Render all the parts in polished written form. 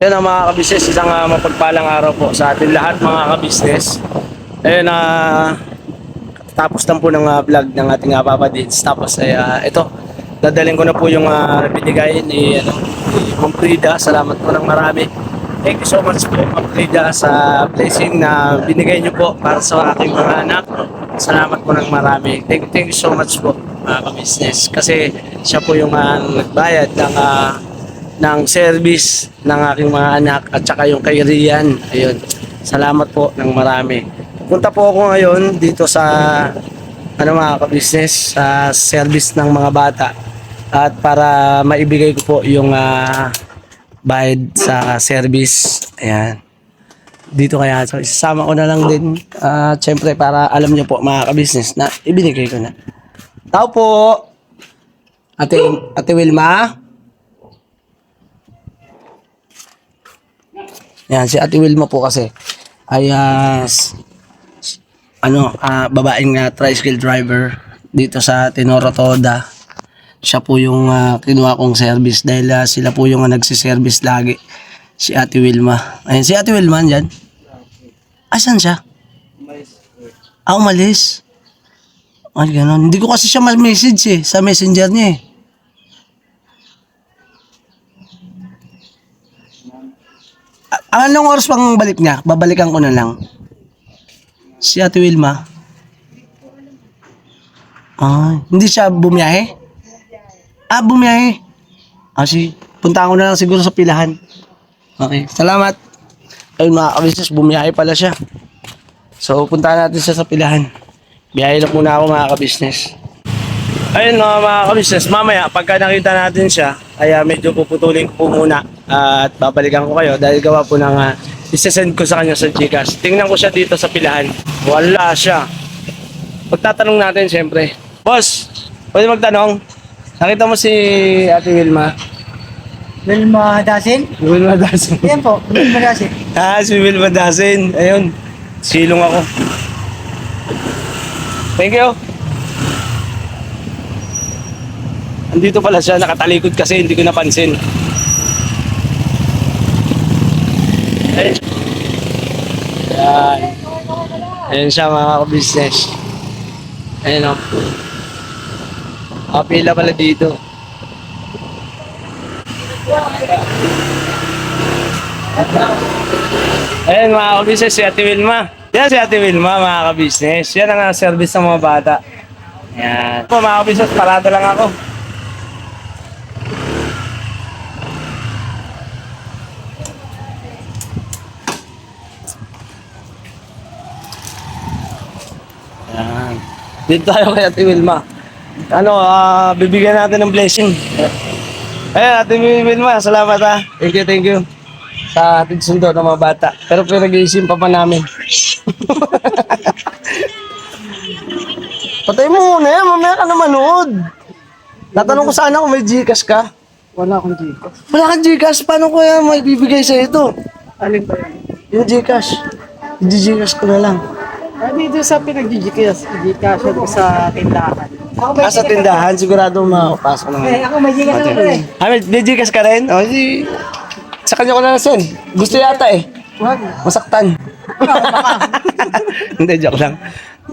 Ayun ang mga kabisnes, isang mapagpalang araw po sa atin lahat mga kabisnes. Ayun tapos lang po ng vlog ng ating Papa Dids. Tapos ay ito, dadalhin ko na po yung binigay ni Ma'am Frida. Salamat po ng marami. Thank you so much po Ma'am Frida sa blessing na binigay niyo po para sa aking mga anak. Salamat po ng marami. Thank you so much po mga kabisnes. Kasi siya po yung nagbayad ng service ng aking mga anak at saka yung kay Rian. Ayun. Salamat po ng marami. Punta po ako ngayon dito sa mga kabisnes sa service ng mga bata at para maibigay ko po yung bayad sa service. Ayan. Dito kaya so, isasama ko na lang din syempre para alam niyo po mga kabisnes na ibinigay ko na. Tao po. Ate Wilma. Yan, si Ate Wilma po kasi ay babaeng tricycle driver dito sa Tinoro Toda. Siya po yung kinuha kong service dahil sila po yung nagsiservice lagi. Si Ate Wilma. Ayun, si Ate Wilma dyan. Asan siya? Umalis. Ay, ganun. Hindi ko kasi siya message sa messenger niya eh. Anong oras pang balik niya? Babalikan ko na lang. Si Ate Wilma. Hindi siya bumiyahe? Bumiyahe. Puntaan ko na lang siguro sa pilahan. Okay, salamat. Ayun mga kabisnes, bumiyahe pala siya. So, puntaan natin siya sa pilahan. Biyahe lang muna ako mga kabisnes. Ayun mga kabisnes, mamaya pagka nakita natin siya, ay medyo puputulin ko po muna at babalikan ko kayo dahil gawa po ng isesend ko sa kanya sa Gcash. Tingnan ko siya dito sa pilahan. Wala siya. Pagtatanong natin syempre. Boss, pwede magtanong? Nakita mo si Ate Wilma? Wilma Dasin? Wilma Dasin. Yan po, Wilma Dasin. Si Wilma Dasin. Ayun. Silong ako. Thank you. Andito pala siya, nakatalikod kasi hindi ko napansin. Ayun. Ayan. Ayan siya mga ka-business. Ayan o. Pila pala dito. Ayan mga ka-business, si Ate Wilma. Yan si Ate Wilma mga ka-business. Yan ang service ng mga bata. Ayan. Po mga ka-business, parada lang ako. Ayan. Dito tayo kay Ate Wilma. Bibigyan natin ng blessing. Ayan, Ate Wilma, salamat ha. Thank you. Sa ating sundo ng mga bata. Pero pinag-iisim pa namin. Patay mo muna yan, mamaya ka na manood. Natanong ko sana kung may Gcash ka. Wala akong Gcash. Wala kang Gcash, paano ko yan may bibigay sa ito? Alin ba yan? Yung Gcash. I-Gcash ko na lang. Dito sa pinag-Gcash ko sa tindahan. Sa tindahan, sigurado makapasok naman. Ako may Gcash na rin. May Gcash ka rin? Sa kanya ko na send. Gusto yata eh. Wag. Masaktan. Hindi, joke lang.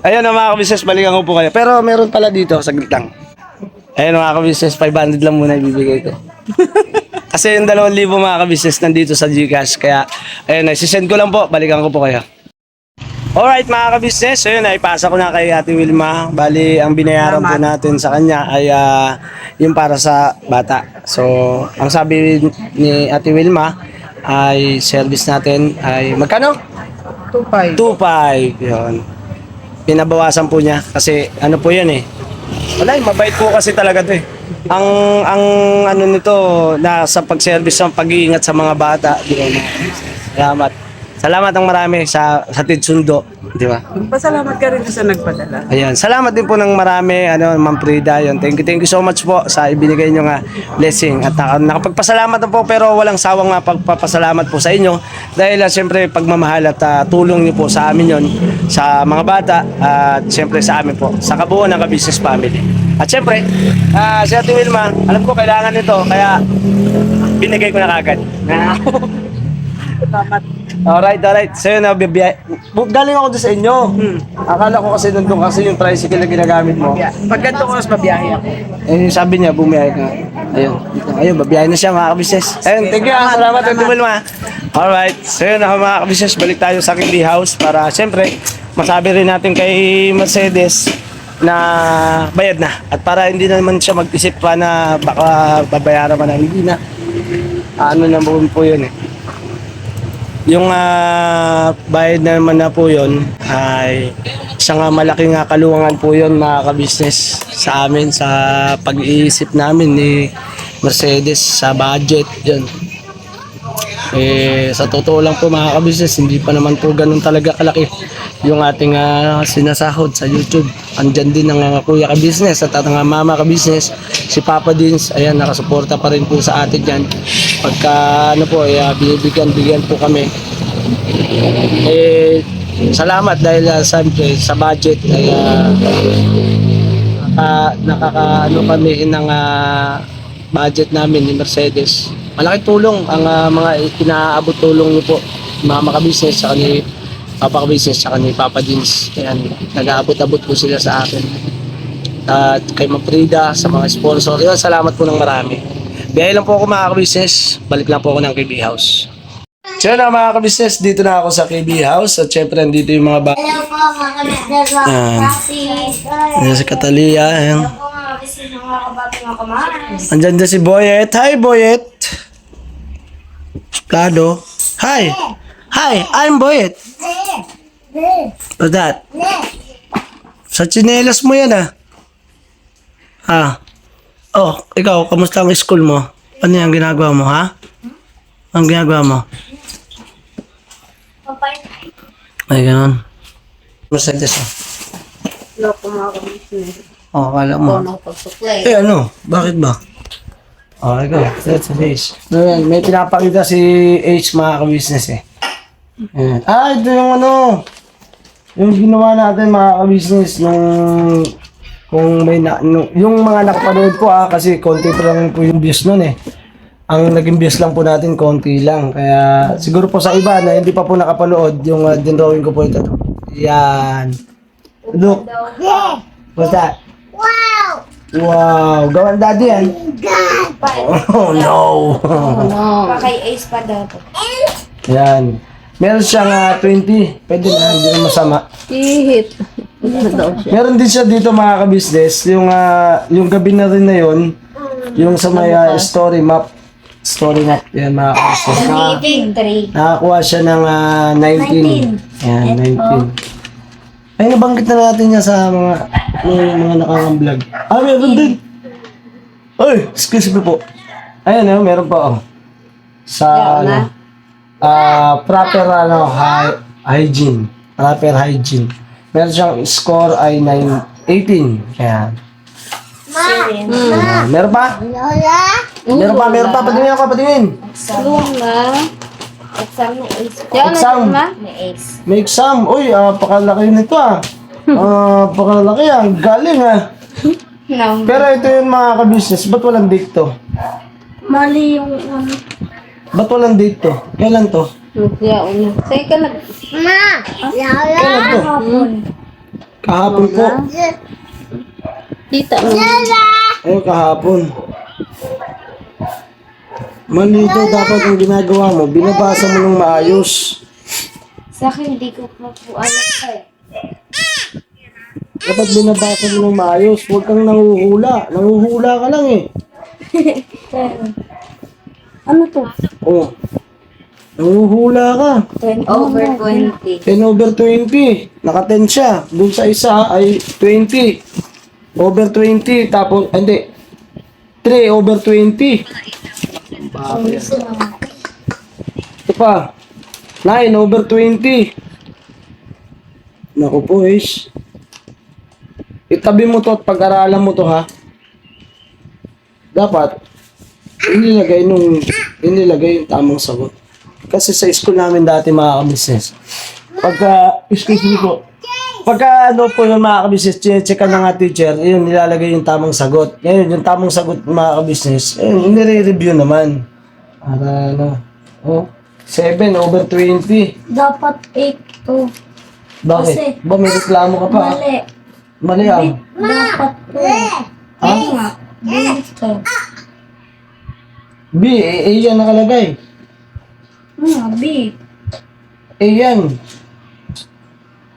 Ayun mga ka-business, balikan ko po kayo. Pero meron pala dito, saglit lang. Ayun mga ka-business, 500 lang muna ibibigay ko. Kasi yung 2,000 mga ka-business nandito sa Gcash. Kaya, ayun, sisend ko lang po, balikan ko po kayo. Alright mga ka-business, ayun, ipasa ko na kay Ate Wilma. Bali, ang binayaran po natin sa kanya ay yung para sa bata. So, ang sabi ni Ate Wilma ay service natin ay magkano? 2.5. 2.5. Yun. Pinabawasan po niya kasi ano po yan eh. Wala, mabait po kasi talaga to eh. Ang nito na sa pag-service ng pag-iingat sa mga bata. Salamat. Salamat ng marami sa Tidsundo, di ba? Pasalamat ka rin sa nagpadala. Ayan, salamat din po ng marami, Ma'am Frida, yun. Thank you so much po sa ibinigay nyo nga blessing. At nakapagpasalamat na po pero walang sawang pagpapasalamat po sa inyo dahil siyempre pagmamahal at tulong nyo po sa amin yon sa mga bata at siyempre sa amin po, sa kabuuan ng ka-business family. At siyempre, si Ate Wilma, alam ko kailangan nito kaya binigay ko na kagad. Salamat. Alright. So yun, galing ako doon sa inyo. Akala ko kasi nandun kasi yung tricycle na ginagamit mo. Pag ganito oras, mabiyahe ako. Eh, sabi niya, bumiyahe ka. Ayun, babiyahe na siya mga kabisnes. Ayun, thank you salamat at dumalma. Alright, so yun mga kabisnes, balik tayo sa Kibi House para siyempre, masabi rin natin kay Mercedes na bayad na. At para hindi na naman siya mag-isip pa na baka babayaran pa na, hindi na. Ano na po yun eh. Yung bayad na naman na po yun ay isang malaking kaluwangan po yun mga kabisnes sa amin sa pag-iisip namin ni Mercedes sa budget yun. Eh, sa totoo lang po mga kabisnes, hindi pa naman po ganun talaga kalaki yung ating sinasahod sa YouTube. Andyan din ang kuya kabisnes at ang mama kabisnes, si Papa Dins, ayan, nakasuporta pa rin po sa atin dyan. Pagka ano po, binibigyan po kami. Eh, salamat dahil siyempre sa budget ay nakakaano kami ng budget namin ni Mercedes. Malaking tulong ang mga inaabot tulong niyo po, mama kabisnes, sa ni Papa kabisnes, sa ni Papa Dins. Ayan, nag-aabot-abot po sila sa akin. At kay Ma'am Frida, sa mga sponsor. Yun, salamat po ng marami. Biyahe lang po ako mga kabisnes. Balik lang po ako ng KB House. So yun mga kabisnes, dito na ako sa KB House. At syempre, nandito yung mga Hello po mga kabisnes, mga practice. Ayan si Catalia. Ayan. Hello po mga kabisnes, mga kabati, mga kamaris. Andyan din si Boyet. Hi, Boyet. Plado. Hi. Hi, I'm Boyet. What's that? Sa tsinelas mo yan Oh, ikaw, kamusta ang school mo? Ano yung ginagawa mo, ha? Ang ginagawa mo? Ay, ganun. Mercedes, Hello po mga kabisnes. Oh, akala mo. Ano pagsuklay? Eh, ano? Bakit ba? Oh, ikaw. That's a H. May pinapakita si H mga ka-business eh. Ayan. Ito yung ano. Yung ginawa natin mga ka-business nung kung may yung mga nakapanood ko kasi konti pa lang po yung views nun eh. Ang naging views lang po natin konti lang. Kaya siguro po sa iba na hindi pa po nakapanood yung dinrawing ko po ito. Yan. Look. What's that? Wow! Wow, gawan daddy yan. Oh no. Kay Ace pa daw po. Yan. Meron siyang 20. Pwede na, hindi na masama. Ihit. Ano daw siya? Meron din siya dito mga ka-business. Yung gabi na rin na yun. Yung sa may story map. Story map. Yan mga ka-business. Nakakuha siya ng 19. Yan, 19. Ay, nabanggit na natin niya sa mga nakaka-vlog. Meron din. Ay, excuse me po. Ayan, meron pa sa proper hygiene. Proper hygiene. Meron siyang score ay 18. Ayan. Meron pa? Meron pa. Patingin ako, patingin. Luma. Exam ni Ace. Exam. Ni Ace. May exam. Uy, pakalaki nito pakalaki galing No. Pero ito yung mga ka-business. Ba't walang date to? Mali yung Ba't walang date to? Kailan to? Yaon. Say ka nag... Ma! Lala! Kailan to? Kahapon po. Tita mo. Ayun, kahapon. Mali daw dapat ang ginagawa mo. Binabasa mo ng maayos. Sa akin, hindi ko pa po alam eh. Dapat binabasa mo ng maayos. Huwag kang nanguhula. Nanguhula ka lang eh. Ano to? Oh. Nanguhula ka. 10/20. 10/20. Naka-10 siya. Doon sa isa ay 20/20. Tapos, hindi. 3/20. Ito pa. 9/20. Naku po, Ish. Itabi mo to at pag-aralan mo to, ha? Dapat, inilagay yung tamang sagot. Kasi sa school namin dati mga ka-business, excuse me po, pagka ano po yung mga ka-business, checkan ng teacher, yun, nilalagay yung tamang sagot. Ngayon, yung tamang sagot mga ka-business, nire-review naman. Para ano, 7 over 20. Dapat 8 to. Bakit? Kasi- Ba, may reklamo ka pa? Mali. Mali ang. Dapat to. Ha? Nga. Dito. B, A yan nakalagay. B. A yan.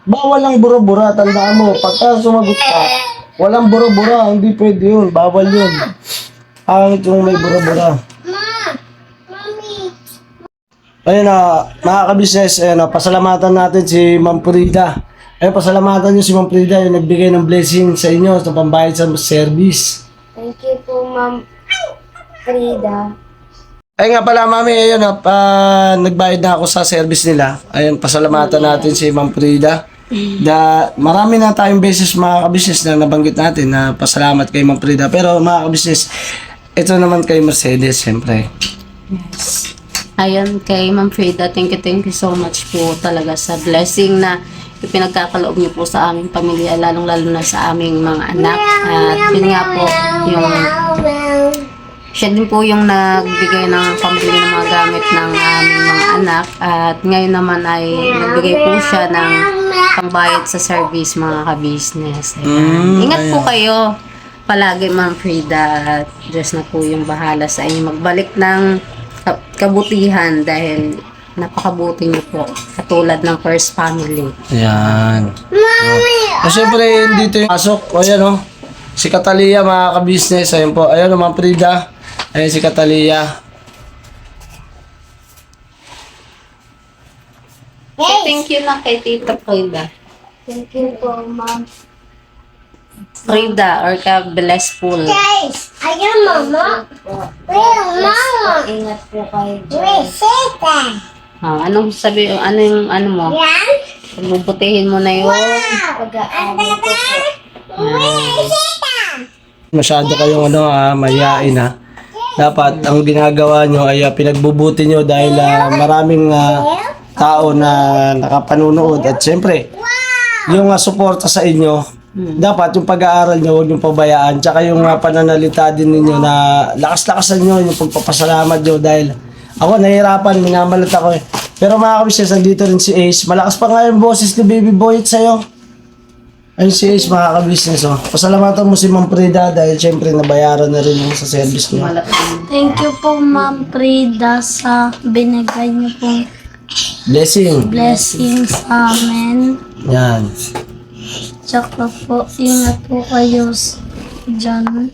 Bawal ang bura-bura, tandaan mo. Pagka sumagot ka, walang bura-bura, hindi pwede yun. Bawal yun. Ang yung may bura-bura. Ayun na, mga kabisnes, ayun na, pasalamatan natin si Ma'am Frida. Ayun, pasalamatan niyo si Ma'am Frida, yung nagbigay ng blessing sa inyo sa pambayad sa service. Thank you po, Ma'am Frida. Ay nga pala, Mami, ayun na, nagbayad na ako sa service nila. Ayun, pasalamatan natin si Ma'am Frida. Marami na tayong beses mga kabisnes na nabanggit natin na pasalamat kay Ma'am Frida. Pero mga kabisnes, ito naman kay Mercedes, siyempre. Yes. Ayun kay Ma'am Frida, thank you so much po talaga sa blessing na ipinagkakaloob niyo po sa aming pamilya, lalong-lalo na sa aming mga anak. At yun nga po, siya din po yung nagbigay ng pambili ng mga gamit ng aming mga anak. At ngayon naman ay nagbigay po siya ng pangbayad sa service mga ka-business. Ayan. Ingat po kayo palagi, Ma'am Frida. At Diyos na po yung bahala sa inyo magbalik ng kabutihan dahil napakabuti niyo po katulad ng first family. Ayan. Siyempre, dito yung pasok. O yan o. Si Catalia, mga ka-business. Ayun po. Ayun o, Ma'am Frida. Ayun si Catalia. Thank you na kay Tita Frida. Thank you po, Ma'am. Frida or ka blessful. Guys, ayan, Mama. Mama. Ingat po kayo dyan. Anong sabi, ano yung ano mo? Bubutihin mo na yun. Pag-aaral ko po. Masyado kayong mayayain ha. Dapat ang ginagawa nyo ay pinagbubuti nyo dahil maraming tao na nakapanunood. At siyempre, yung suporta sa inyo, dapat yung pag-aaral nyo, huwag yung pabayaan. Tsaka yung pananalita din ninyo na lakas-lakasan nyo, yung pagpapasalamat nyo dahil ako nahihirapan, minamalat ako eh. Pero mga kabisnes, nandito rin si Ace. Malakas pa nga yung boses ni Baby Boy sa'yo. Ayun si Ace, mga kabisnes. Oh. Pasalamatan mo si Ma'am Frida dahil syempre nabayaran na rin yung sa service niyo. Thank you po, Ma'am Frida, sa binigay niyo pong Blessing. blessing sa amin. Yan. Tsaka po, ingat po kayo dyan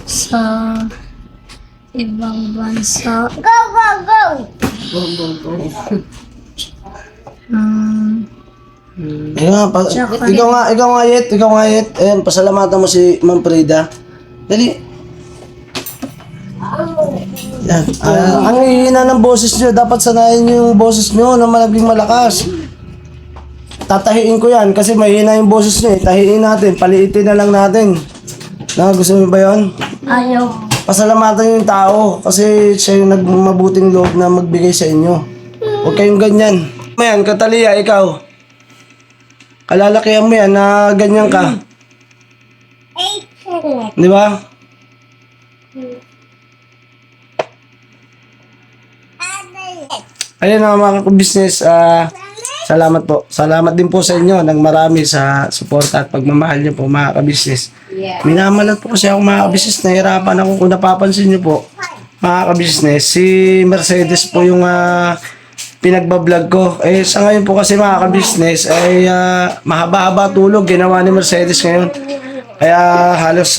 sa ibang bansa. Go, go, go! Ayun nga, ikaw nga Yet. Ayun, pasalamatan mo si Ma'am Frida. Dali. Yan. Ang hihina ng boses nyo, dapat sanayin nyo yung boses nyo na malaging malakas. Tatahiin ko yan kasi mahina yung boses nyo eh. Tahiin natin, paliitin na lang natin. Gusto mo ba yun? Ayaw. Pasalamatan yung tao kasi siya yung nagmabuting loob na magbigay sa inyo. Huwag kayong ganyan. Mayan, Catalia, ikaw. Kalalakihan mo yan na ganyan ka. Di ba? Ayun na mga business, salamat po. Salamat din po sa inyo ng marami sa suporta at pagmamahal niyo po mga kabisnes. Yeah. Minamalat po kasi ako mga kabisnes, nahirapan ako kung napapansin niyo po mga kabisnes. Si Mercedes po yung pinagbablog ko. Eh sa ngayon po kasi mga kabisnes ay mahaba-haba tulog ginawa ni Mercedes ngayon. Kaya halos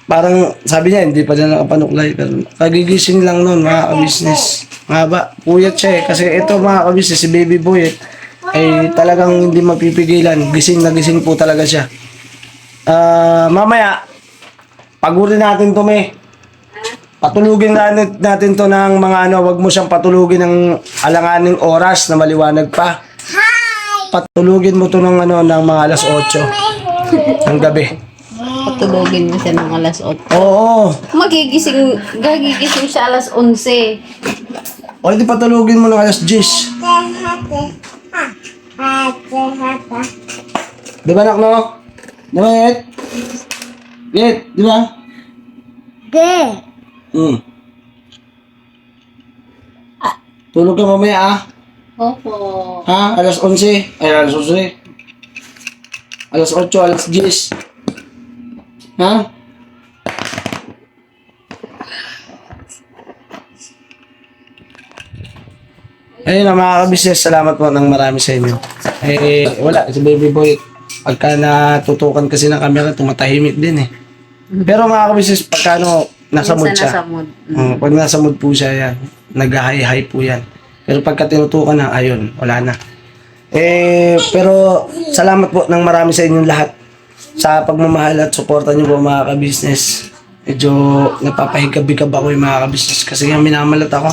parang sabi niya hindi pa niya nakapanuklay pero kagigising lang noon mga kabisnes. Mahaba, puyat siya eh. Kasi ito mga kabisnes, si Baby Boy ay talagang hindi mapipigilan. Gising na gising po talaga siya. Mamaya, pagurin natin to me. Patulugin natin to ng mga wag mo siyang patulugin ng alanganing oras na maliwanag pa. Patulugin mo to ng ng mga alas 8 ng gabi. Patulogin mo siya ng alas 8. Oo. Gagigising siya alas 11. O hindi patulugin mo ng alas 10. Di ba anak no? Di ba Yet? Yet, di ba? Good. Tulog ka mamaya ah. Opo. Ha? Alas 11. Ay, alas 11. Alas 8, alas 10. Ha? Ayun na mga kabisnes, salamat po ng marami sa inyo. Wala, si Baby Boy, pagka natutukan kasi ng camera, tumatahimik din eh. Pero mga kabisnes, pagka nasa mood Minsan siya. nasa mood. Pag nasa mood po siya yan, nag-high po yan. Pero pagka tinutukan na, ayun, wala na. Pero salamat po ng marami sa inyong lahat sa pagmamahal at suporta niyo po mga kabisnes. Medyo napapahigab-higab ako yung mga kabisnes kasi nga minamalat ako.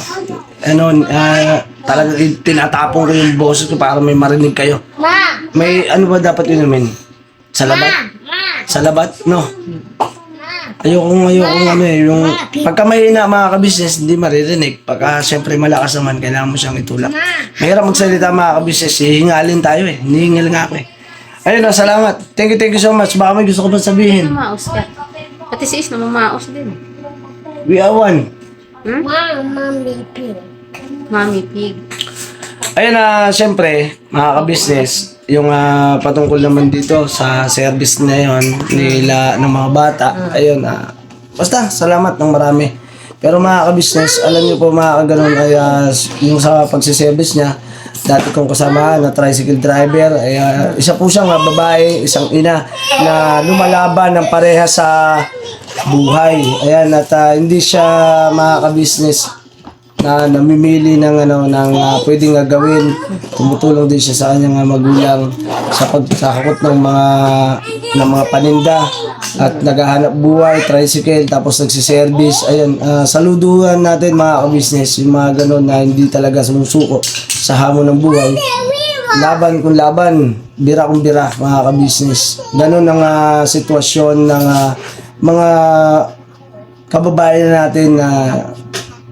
Talagang tinatapon ko yung boses ko para may marinig kayo. May ano ba dapat inumin? Salabat? Salabat? No. Ayokong yung pagka mahina mga kabisnes, hindi maririnig. Pagka siyempre malakas naman, kailangan mo siyang itulak. Mahirap magsalita mga kabisnes, hihingalin tayo eh. Hinihingal nga ako eh. Ayun na, salamat. Thank you so much. Baka may gusto ko ba sabihin? Mamaos ka. Pati si Is na mamaos din. We are one. Mami Pig. Ayun na, siyempre, mga kabisnes, yung patungkol naman dito sa service na yun nila ng mga bata, ayun, basta, salamat ng marami. Pero mga kabisnes, alam niyo po mga kaganon ay yung sa pagsiservice niya, dati kong kasama na tricycle driver, ay isa po siyang babae, isang ina na lumalaban ng pareha sa buhay. Ayan, at hindi siya mga kabisnes na namimili ng pwedeng gawin. Tumutulong din siya sa kanyang magulang sa pagsakot ng mga paninda at naghahanap buhay, tricycle, tapos nagsiservice. Ayun, saluduhan natin mga kabisnes, yung mga ganon na hindi talaga sumusuko sa hamon ng buhay. Laban kung laban, bira kung bira mga kabisnes. Ganon ang sitwasyon ng mga kababayan natin na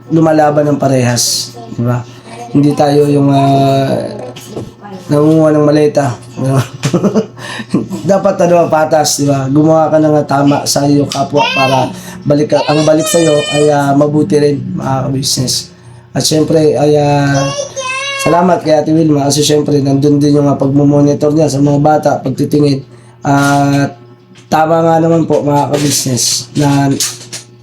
lumalaban ng parehas, di ba? Hindi tayo yung nangunguha ng maleta. Dapat patas, di ba? Gumawa ka ng tama sa iyong kapwa para ang balik sa iyo ay mabuti rin, mga business. At syempre ay salamat kay Ate Wilma kasi syempre nandun din yung pagmumonitor niya sa mga bata, pagtitingin. At tama nga naman po mga ka-business na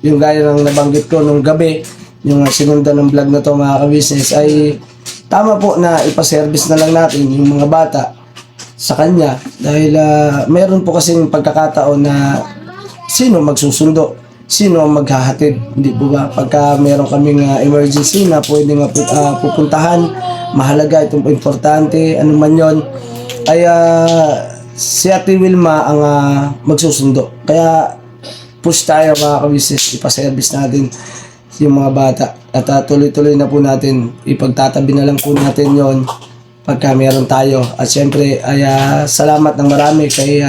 yung gaya ng nabanggit ko nung gabi, yung sinundan ng vlog na to mga ka-business ay tama po na ipaservice na lang natin yung mga bata sa kanya dahil meron po kasing pagkakataon na sino magsusundo, sino ang maghahatid, hindi po ba? Pagka meron kaming emergency na pwede nga pupuntahan, mahalaga itong importante, ano man yon ay si Ate Wilma ang magsusundo. Kaya push tayo mga ka-business, ipaservice natin yung mga bata at tuloy-tuloy na po natin, ipagtatabi na lang po natin yon pagka meron tayo. At syempre ay salamat ng marami kay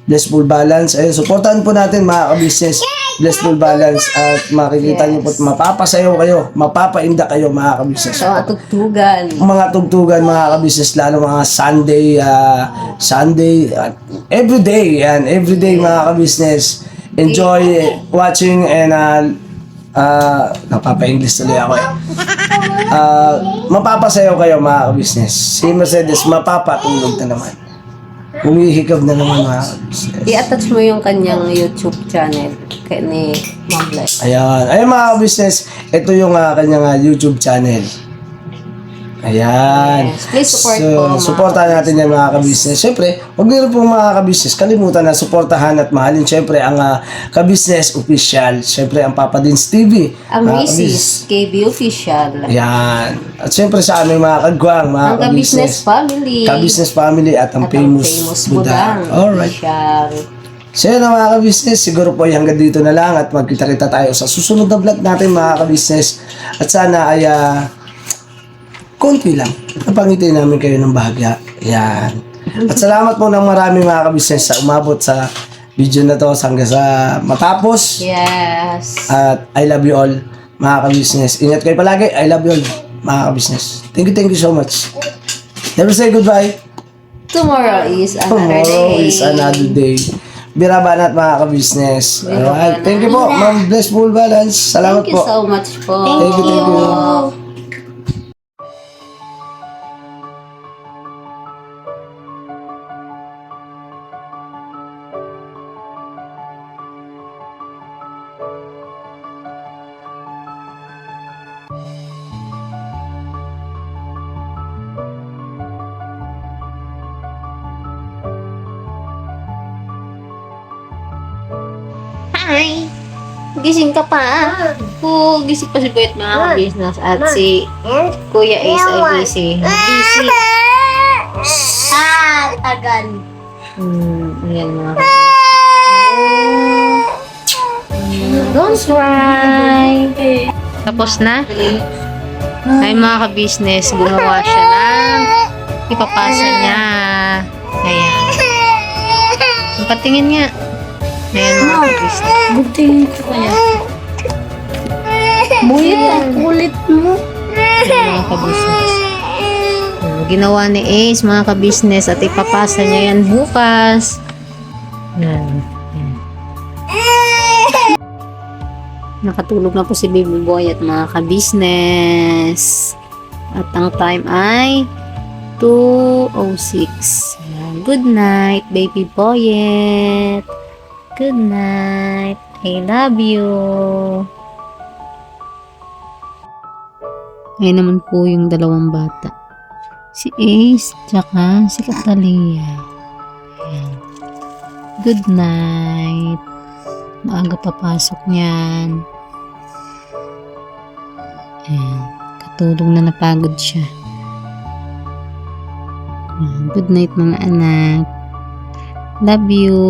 Blessful Balance. Ayun, supportahan po natin mga ka-business, Blessful Balance, at makikita niyo po at mapapasayaw kayo, mapapainda kayo mga ka-business. Sa mga tugtugan. Mga tugtugan mga ka-business, lalo mga Sunday, everyday mga ka-business. Enjoy watching and napapa-English tuloy ako eh. Mapapasayaw kayo mga ka-business. Si Mercedes mapapatulog na naman. Humihikab na naman mga ka-business. I-attach mo yung kanyang YouTube channel ni Ma'am Bless. Ayan mga ka-business, ito yung kanyang YouTube channel. Ayan. Yes. Please support po, mga supportahan natin yan mga ka-business. Siyempre, huwag nyo po mga ka-business, kalimutan na supportahan at mahalin siyempre ang ka-business official. Siyempre, ang Papa Dins TV. Ang mga Mrs. KB Official. Ayan. At siyempre sa aming mga kagwang, mga Ang ka-business family. Ka-business family at ang At famous Budang. Alright. Official. So yun mga ka-business, siguro po ay hanggang dito na lang at magkita-kita tayo sa susunod na vlog natin mga ka-business. At sana ay konti lang. Napangitin namin kayo ng bahagya. Yan. At salamat po ng marami mga ka-business sa umabot sa video na to hanggang sa matapos. Yes. At I love you all mga ka-business. Ingat kayo palagi. I love you all mga ka-business. Thank you so much. Never say goodbye. Tomorrow is another Tomorrow day. is another day. Birabanat mga ka-business. Alright. Birabanat. Thank you po, Ma'am Blessful Balance. Salamat Thank you po. so much po. Thank you. Hi! Gising ka pa. Oo, gising pa si Boyet mga business. At si Kuya Ace ay gising. Busy. Tagal. Ayan mga don't cry. Tapos na? Ay mga ka-business, gumawa siya ng ipapasa niya. Ayan. Patingin nga. Ayan mga ka-business. Butingin ko kaya. Bulit ang kulit mo. Ayan mga ka-business. Ginawa ni Ace mga ka-business at ipapasa niya yan bukas. Ayan. Nakatulog na po si Baby Boy at mga ka-business. At ang time ay 2:06. Ayan. Good night, Baby Boyet. Good night. I love you. Ngayon naman po yung dalawang bata. Si Ace, tsaka si Catalia. Ayan. Good night. Maaga papasok niyan. Ayan. Katulog na napagod siya. Ayan. Good night mga anak. Love you.